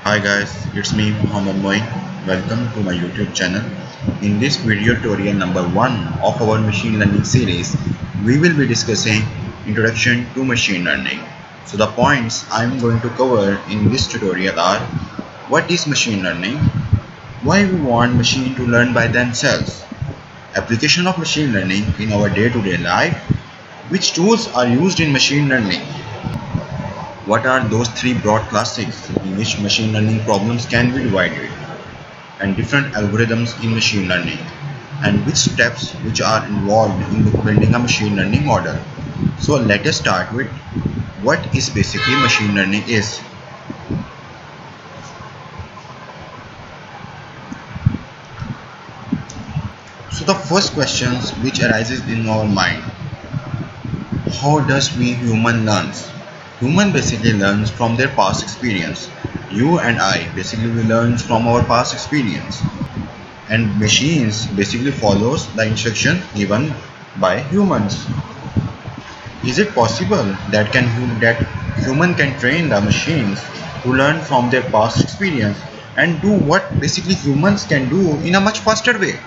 Hi guys, it's me Muhammad Moin. Welcome to my YouTube channel. In this video tutorial number 1 of our machine learning series, we will be discussing Introduction to Machine Learning. So the points I am going to cover in this tutorial are: what is machine learning, why we want machine to learn by themselves, application of machine learning in our day-to-day life, which tools are used in machine learning, what are those three broad classes in which machine learning problems can be divided, and different algorithms in machine learning, and which steps which are involved in building a machine learning model. So let us start with what is basically machine learning is. So the first questions which arises in our mind: how does we human learns? Human basically learns from their past experience. You and I basically we learn from our past experience, and machines basically follows the instruction given by humans. Is it possible that human can train the machines to learn from their past experience and do what basically humans can do in a much faster way?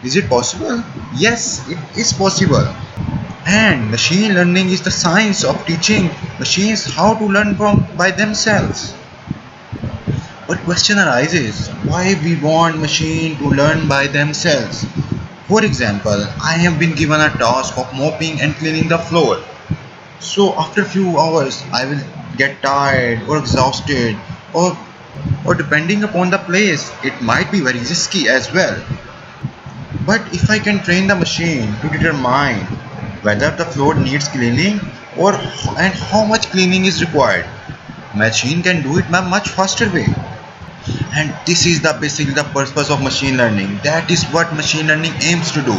Is it possible? Yes, it is possible. And machine learning is the science of teaching machines how to learn from by themselves. But question arises, why we want machine to learn by themselves? For example, I have been given a task of mopping and cleaning the floor. So after few hours I will get tired or exhausted, or depending upon the place it might be very risky as well. But if I can train the machine to determine whether the floor needs cleaning or and how much cleaning is required, machine can do it by much faster way. And this is the basically the purpose of machine learning. That is what machine learning aims to do: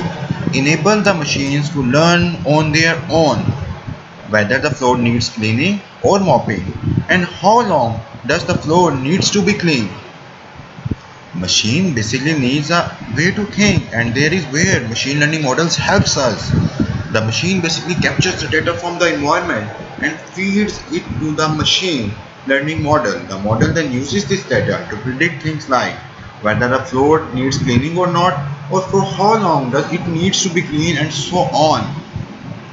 enable the machines to learn on their own whether the floor needs cleaning or mopping, and how long does the floor needs to be cleaned. Machine basically needs a way to think, and there is where machine learning models helps us. The machine basically captures the data from the environment and feeds it to the machine learning model. The model then uses this data to predict things like whether the floor needs cleaning or not, or for how long does it needs to be cleaned, and so on.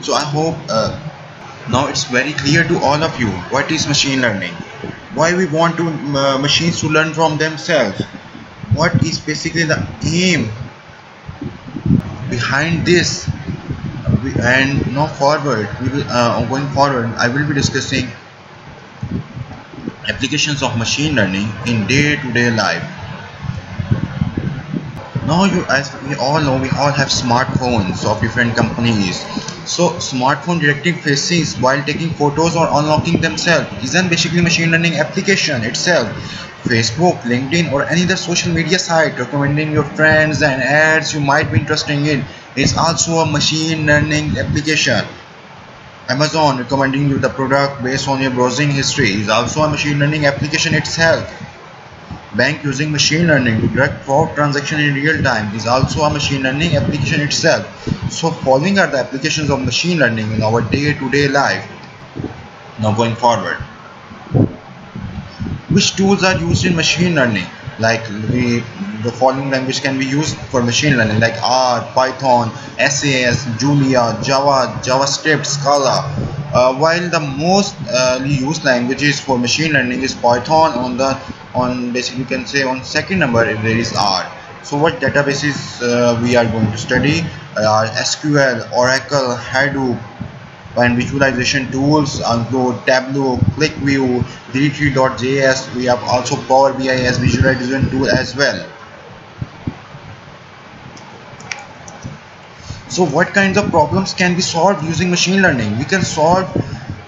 So I hope now it's very clear to all of you what is machine learning, why we want to machines to learn from themselves, what is basically the aim behind this. And now forward we will going forward I will be discussing applications of machine learning in day-to-day life. Now, as we all know, we all have smartphones of different companies. So smartphone detecting faces while taking photos or unlocking themselves isn't basically machine learning application itself. Facebook, LinkedIn, or any other social media site recommending your friends and ads you might be interested in is also a machine learning application. Amazon recommending you the product based on your browsing history is also a machine learning application itself. Bank using machine learning to track fraud transaction in real time is also a machine learning application itself. So following are the applications of machine learning in our day-to-day life. Now going forward, which tools are used in machine learning? Like the following language can be used for machine learning like R, Python, SAS, Julia, Java, JavaScript, Scala. While the most used languages for machine learning is Python, on basically you can say on second number there is R. So what databases we are going to study are SQL, Oracle, Hadoop, and visualization tools include Tableau, ClickView, D3.js. We have also Power BI as visualization tool as well. So what kinds of problems can be solved using machine learning? We can solve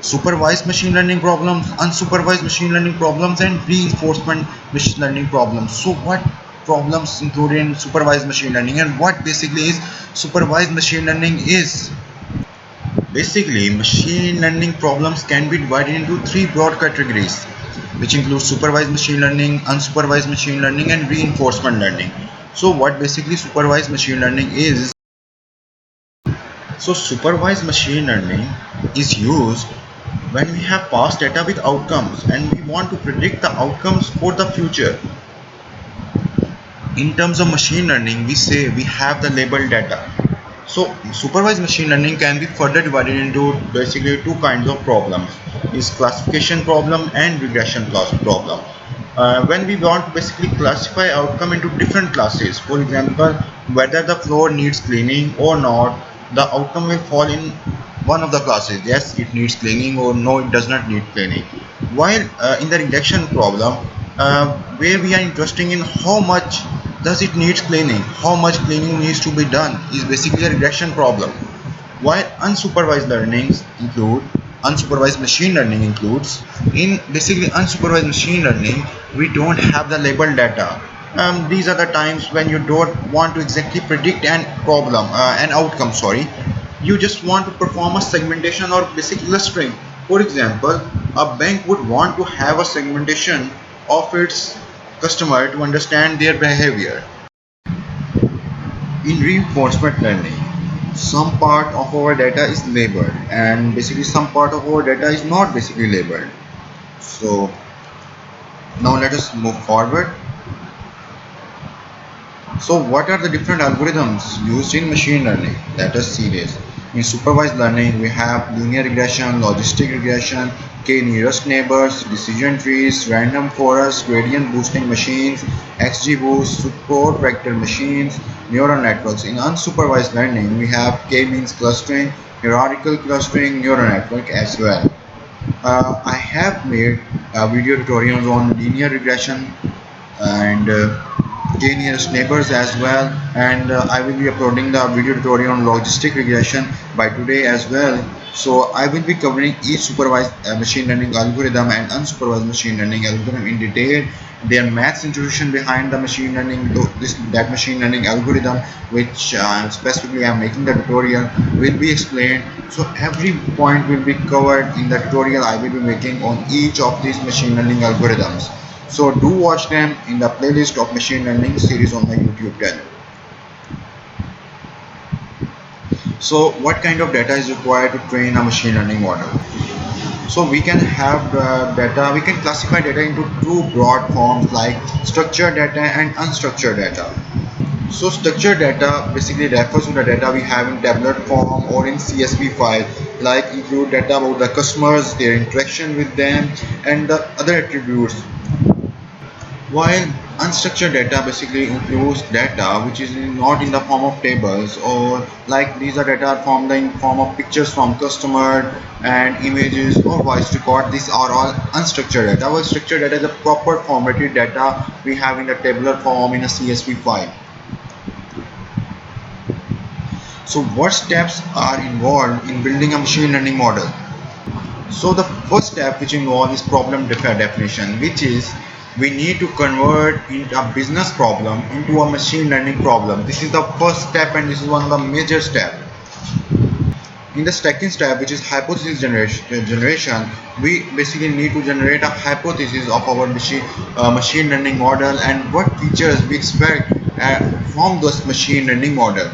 supervised machine learning problems, unsupervised machine learning problems, and reinforcement machine learning problems. So what problems included in supervised machine learning, and what basically is supervised machine learning is? Basically, machine learning problems can be divided into three broad categories, which include supervised machine learning, unsupervised machine learning, and reinforcement learning. So what basically supervised machine learning is? So supervised machine learning is used When we have past data with outcomes and we want to predict the outcomes for the future. In terms of machine learning, we say we have the labeled data. So supervised machine learning can be further divided into basically two kinds of problems: is classification problem and regression class problem. When we want to basically classify outcome into different classes, for example, whether the floor needs cleaning or not, the outcome will fall in one of the classes. Yes, it needs cleaning, or no, it does not need cleaning. While in the regression problem, where we are interested in how much does it needs cleaning, how much cleaning needs to be done, is basically a regression problem. While unsupervised machine learning includes, in basically unsupervised machine learning, we don't have the labeled data. These are the times when you don't want to exactly predict an outcome. Sorry, you just want to perform a segmentation or basic clustering. For example, a bank would want to have a segmentation of its customer to understand their behavior. In reinforcement learning, some part of our data is labeled and basically some part of our data is not basically labeled. So now let us move forward. So what are the different algorithms used in machine learning? Let us see this. In supervised learning, we have linear regression, logistic regression, k-nearest neighbors, decision trees, random forest, gradient boosting machines, XGBoost, support vector machines, neural networks. In unsupervised learning, we have k-means clustering, hierarchical clustering, neural network as well. I have made video tutorials on linear regression and k-nearest neighbors as well, and I will be uploading the video tutorial on logistic regression by today as well. So I will be covering each supervised machine learning algorithm and unsupervised machine learning algorithm in detail, their maths introduction behind the machine learning, that machine learning algorithm which specifically I am making the tutorial will be explained. So every point will be covered in the tutorial I will be making on each of these machine learning algorithms. So do watch them in the playlist of machine learning series on my YouTube channel. So what kind of data is required to train a machine learning model? So we can have data, we can classify data into two broad forms like structured data and unstructured data. So structured data basically refers to the data we have in tabular form or in CSV file, like include data about the customers, their interaction with them, and the other attributes. While unstructured data basically includes data which is not in the form of tables, or like these are data from the form of pictures from customer and images or voice record. These are all unstructured data. While structured data is a proper formatted data we have in the tabular form in a CSV file. So what steps are involved in building a machine learning model? So the first step which involves is problem definition, which is we need to convert a business problem into a machine learning problem. This is the first step and this is one of the major steps. In the second step, which is hypothesis generation, we basically need to generate a hypothesis of our machine learning model and what features we expect from this machine learning model.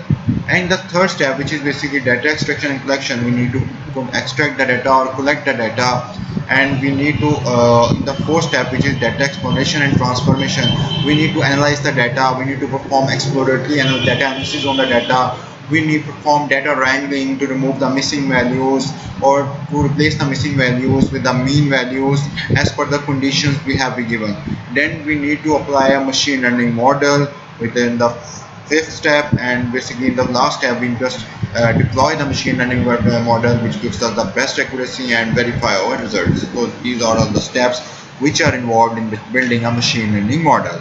And the third step, which is basically data extraction and collection, we need to extract the data or collect the data. And we need to, in the fourth step, which is data exploration and transformation, we need to analyze the data, we need to perform exploratory data analysis on the data, we need to perform data wrangling to remove the missing values or to replace the missing values with the mean values as per the conditions we have been given. Then we need to apply a machine learning model within the fifth step, and basically in the last step we just deploy the machine learning model which gives us the best accuracy and verify our results. So these are all the steps which are involved in building a machine learning model.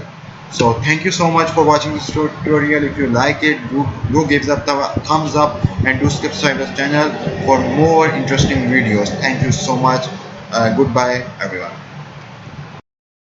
So thank you so much for watching this tutorial. If you like it, do give the thumbs up and do subscribe to the channel for more interesting videos. Thank you so much. Goodbye everyone.